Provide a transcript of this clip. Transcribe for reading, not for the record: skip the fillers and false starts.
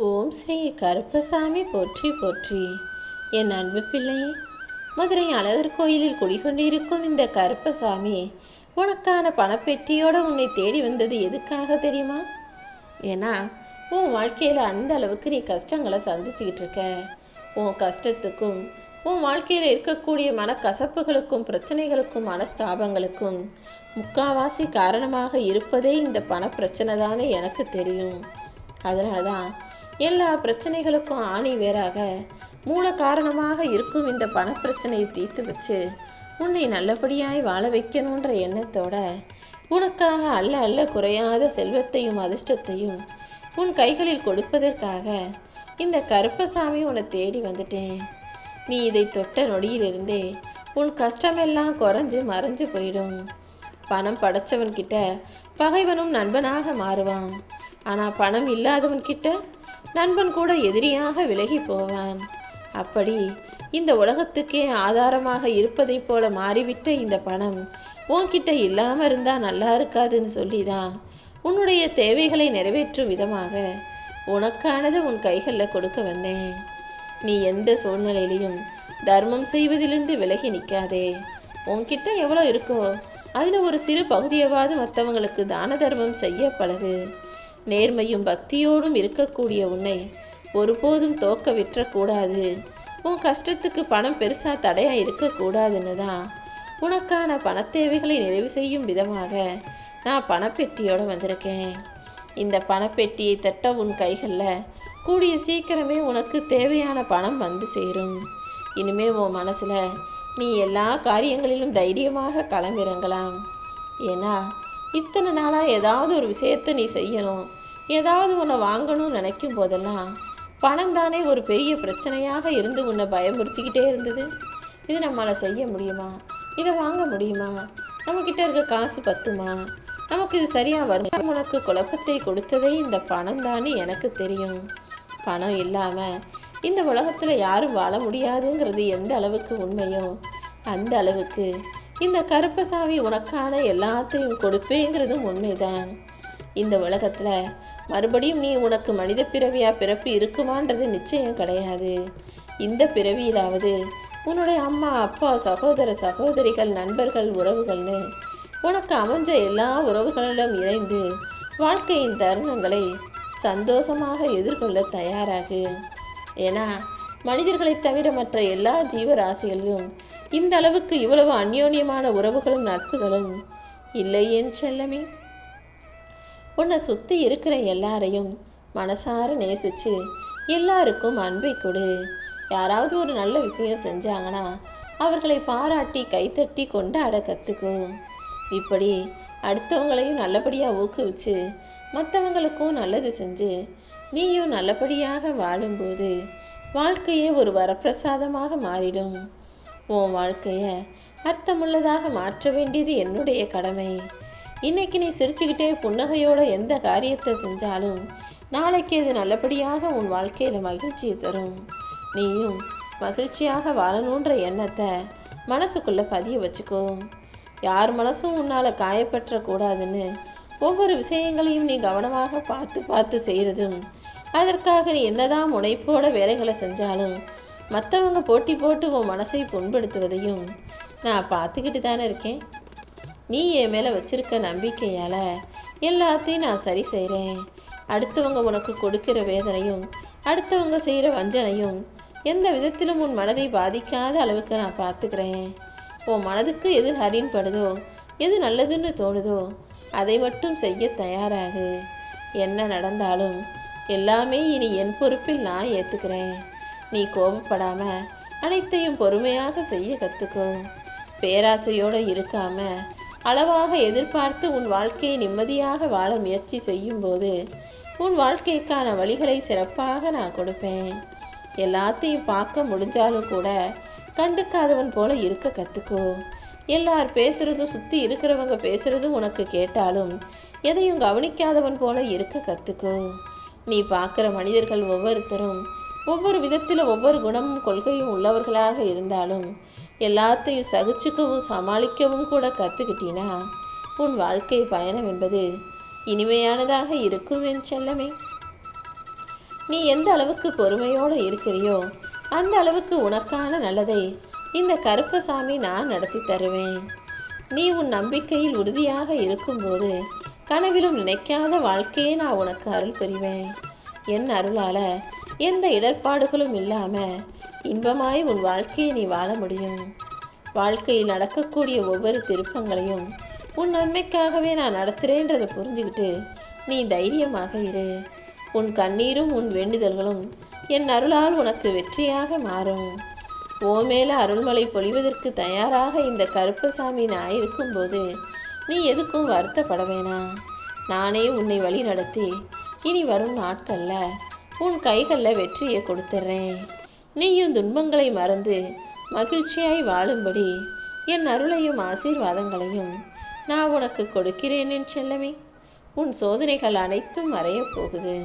ஓம் ஸ்ரீ கருப்பசாமி போற்றி போற்றி. என் அன்பு பிள்ளையே, மதுரை அழகர் கோயிலில் குடிகொண்டிருக்கும் இந்த கருப்பசாமி உனக்கான பணப்பெட்டியோட உன்னை தேடி வந்தது எதுக்காக தெரியுமா? ஏன்னா உன் வாழ்க்கையில் அந்த அளவுக்கு நீ கஷ்டங்களை சந்திச்சுக்கிட்டு இருக்க. உன் கஷ்டத்துக்கும் உன் வாழ்க்கையில் இருக்கக்கூடிய மனக்கசப்புகளுக்கும் பிரச்சனைகளுக்கும் மனஸ்தாபங்களுக்கும் முக்காவாசி காரணமாக இருப்பதே இந்த பணப்பிரச்சனை தானே எனக்கு தெரியும். அதனால தான் எல்லா பிரச்சனைகளுக்கும் ஆணி வேறாக மூல காரணமாக இருக்கும் இந்த பணப்பிரச்சனையை தீர்த்து வச்சு உன்னை நல்லபடியாய் வாழ வைக்கணுன்ற எண்ணத்தோட உனக்காக அல்ல அல்ல குறையாத செல்வத்தையும் அதிர்ஷ்டத்தையும் உன் கைகளில் கொடுப்பதற்காக இந்த கருப்பசாமி உன்னை தேடி வந்துட்டேன். நீ இதை தொட்ட நொடியிலிருந்தே உன் கஷ்டமெல்லாம் குறைஞ்சு மறைஞ்சு போயிடும். பணம் படைச்சவன்கிட்ட பகைவனும் நண்பனாக மாறுவான். ஆனால் பணம் இல்லாதவன் கிட்ட நண்பன் கூட எதிரியாக விலகி போவான். அப்படி இந்த உலகத்துக்கே ஆதாரமாக இருப்பதை போல மாறிவிட்ட இந்த பணம் உன்கிட்ட இல்லாமல் இருந்தால் நல்லா இருக்காதுன்னு சொல்லிதான் உன்னுடைய தேவைகளை நிறைவேற்றும் விதமாக உனக்கானதை உன் கைகளில் கொடுக்க வந்தேன். நீ எந்த சூழ்நிலையிலையும் தர்மம் செய்வதிலிருந்து விலகி நிற்காதே. உன்கிட்ட எவ்வளோ இருக்கோ அதில் ஒரு சிறு பகுதியவாது மற்றவங்களுக்கு தான தர்மம் செய்ய பழகு. நேர்மையும் பக்தியோடும் இருக்கக்கூடிய உன்னை ஒருபோதும் தோக்க விட்டுறக்கூடாது. உன் கஷ்டத்துக்கு பணம் பெருசா தடையா இருக்கக்கூடாதுன்னு தான் உனக்கான பணத்தேவைகளை நிறைவு செய்யும் விதமாக நான் பணப்பெட்டியோட வந்திருக்கேன். இந்த பணப்பெட்டியை தட்ட உன் கைகளில் கூடிய சீக்கிரமே உனக்கு தேவையான பணம் வந்து சேரும். இனிமே உன் மனசுல நீ எல்லா காரியங்களிலும் தைரியமாக களமிறங்கலாம். ஏன்னா இத்தனை நாளாக ஏதாவது ஒரு விஷயத்தை நீ செய்யணும், ஏதாவது உன்னை வாங்கணும்னு நினைக்கும் போதெல்லாம் பணம் தானே ஒரு பெரிய பிரச்சனையாக இருந்து உன்னை பயமுறுத்திக்கிட்டே இருந்தது. இது நம்மளால் செய்ய முடியுமா, இதை வாங்க முடியுமா, நம்மக்கிட்ட இருக்க காசு பத்துமா, நமக்கு இது சரியாக வரும். உனக்கு குழப்பத்தை கொடுத்ததே இந்த பணம் தானே எனக்கு தெரியும். பணம் இல்லாமல் இந்த உலகத்தில் யாரும் வாழ முடியாதுங்கிறது எந்த அளவுக்கு உண்மையோ அந்த அளவுக்கு இந்த கருப்பசாமி உனக்கான எல்லாத்தையும் கொடுப்பேங்கிறதும் உண்மைதான். இந்த உலகத்தில் மறுபடியும் நீ உனக்கு மனித பிறப்பு இருக்குமான்றது நிச்சயம் கிடையாது. இந்த பிறவியிலாவது உன்னுடைய அம்மா அப்பா சகோதர சகோதரிகள் நண்பர்கள் உறவுகள்னு உனக்கு அமைஞ்ச எல்லா உறவுகளிடம் இணைந்து வாழ்க்கையின் தருணங்களை சந்தோஷமாக எதிர்கொள்ள தயாராகு. ஏன்னா மனிதர்களை தவிர மற்ற எல்லா ஜீவராசிகளிலும் இந்த அளவுக்கு இவ்வளவு அந்யோன்யமான உறவுகளும் நட்புகளும் இல்லை என் செல்லமே. உன்னை சுற்றி இருக்கிற எல்லாரையும் மனசார நேசிச்சு எல்லாருக்கும் அன்பை கொடு. யாராவது ஒரு நல்ல விஷயம் செஞ்சாங்கன்னா அவர்களை பாராட்டி கைத்தட்டி கொண்டாட கற்றுக்கும். இப்படி அடுத்தவங்களையும் நல்லபடியாக ஊக்குவிச்சு மற்றவங்களுக்கும் நல்லது செஞ்சு நீயும் நல்லபடியாக வாழும்போது வாழ்க்கையே ஒரு வரப்பிரசாதமாக மாறிடும். உன் வாழ்க்கையை அர்த்தமுள்ளதாக மாற்ற வேண்டியது என்னுடைய கடமை. இன்னைக்கு நீ சிரிச்சுக்கிட்டே புன்னகையோட எந்த காரியத்தை செஞ்சாலும் நாளைக்கு அது நல்லபடியாக உன் வாழ்க்கையில் மகிழ்ச்சியை தரும். நீயும் மகிழ்ச்சியாக வாழணுன்ற எண்ணத்தை மனசுக்குள்ளே பதிய வச்சுக்கோ. யார் மனசும் உன்னால் காயப்பற்றக்கூடாதுன்னு ஒவ்வொரு விஷயங்களையும் நீ கவனமாக பார்த்து பார்த்து செய்கிறதும், அதற்காக நீ என்னதான் முனைப்போட வேலைகளை செஞ்சாலும் மற்றவங்க போட்டி போட்டு உன் மனசை புண்படுத்துவதையும் நான் பார்த்துக்கிட்டு தானே இருக்கேன். நீ என் மேலே வச்சிருக்க நம்பிக்கையால் எல்லாத்தையும் நான் சரி செய்கிறேன். அடுத்தவங்க உனக்கு கொடுக்கிற வேதனையும் அடுத்தவங்க செய்கிற வஞ்சனையும் எந்த விதத்திலும் உன் மனதை பாதிக்காத அளவுக்கு நான் பார்த்துக்கிறேன். உன் மனதுக்கு எது ஹரின்படுதோ எது நல்லதுன்னு தோணுதோ அதை மட்டும் செய்ய தயாராகு. என்ன நடந்தாலும் எல்லாமே இனி என் பொறுப்பில் நான் ஏற்றுக்கிறேன். நீ கோபப்படாமல் அனைத்தையும் பொறுமையாக செய்ய கற்றுக்கோ. பேராசையோடு இருக்காம அளவாக எதிர்பார்த்து உன் வாழ்க்கையை நிம்மதியாக வாழ முயற்சி செய்யும்போது உன் வாழ்க்கைக்கான வழிகளை சிறப்பாக நான் கொடுப்பேன். எல்லாத்தையும் பார்க்க முடிஞ்சாலும் கூட கண்டுக்காதவன் போல இருக்க கற்றுக்கோ. எல்லார் பேசுறதும் சுற்றி இருக்கிறவங்க பேசுறதும் உனக்கு கேட்டாலும் எதையும் கவனிக்காதவன் போல இருக்க கற்றுக்கோ. நீ பார்க்குற மனிதர்கள் ஒவ்வொருத்தரும் ஒவ்வொரு விதத்தில் ஒவ்வொரு குணமும் கொள்கையும் உள்ளவர்களாக இருந்தாலும் எல்லாத்தையும் சகிச்சுக்கவும் சமாளிக்கவும் கூட கற்றுக்கிட்டீன்னா உன் வாழ்க்கை பயணம் என்பது இனிமையானதாக இருக்கும் என் செல்லமே. நீ எந்த அளவுக்கு பொறுமையோடு இருக்கிறியோ அந்த அளவுக்கு உனக்கான நல்லதை இந்த கருப்பசாமி நான் நடத்தி தருவேன். நீ உன் நம்பிக்கையில் உறுதியாக இருக்கும்போது கனவிலும் நினைக்காத வாழ்க்கையை நான் உனக்கு அருள் புரிவேன். என் அருளால எந்த இடர்பாடுகளும் இல்லாம இன்பமாய் உன் வாழ்க்கையை நீ வாழ முடியும். வாழ்க்கையில் நடக்கக்கூடிய ஒவ்வொரு திருப்பங்களையும் உன் நன்மைக்காகவே நான் நடத்துறேன்றதை புரிஞ்சுக்கிட்டு நீ தைரியமாக இரு. உன் கண்ணீரும் உன் வேண்டுதல்களும் என் அருளால் உனக்கு வெற்றியாக மாறும். ஓ மேல அருள்மலை பொழிவதற்கு தயாராக இந்த கருப்பசாமி நான் இருக்கும்போது நீ எதுக்கும் வருத்தப்பட வேணாம். நானே உன்னை வழி நடத்தி இனி வரும் நாட்கள்ல உன் கைகளில் வெற்றியை கொடுத்துட்றேன். நீயும் துன்பங்களை மறந்து மகிழ்ச்சியாய் வாழும்படி என் அருளையும் ஆசீர்வாதங்களையும் நான் உனக்கு கொடுக்கிறேன் என் செல்லமே. உன் சோதனைகள் அனைத்தும் மறையப் போகுது.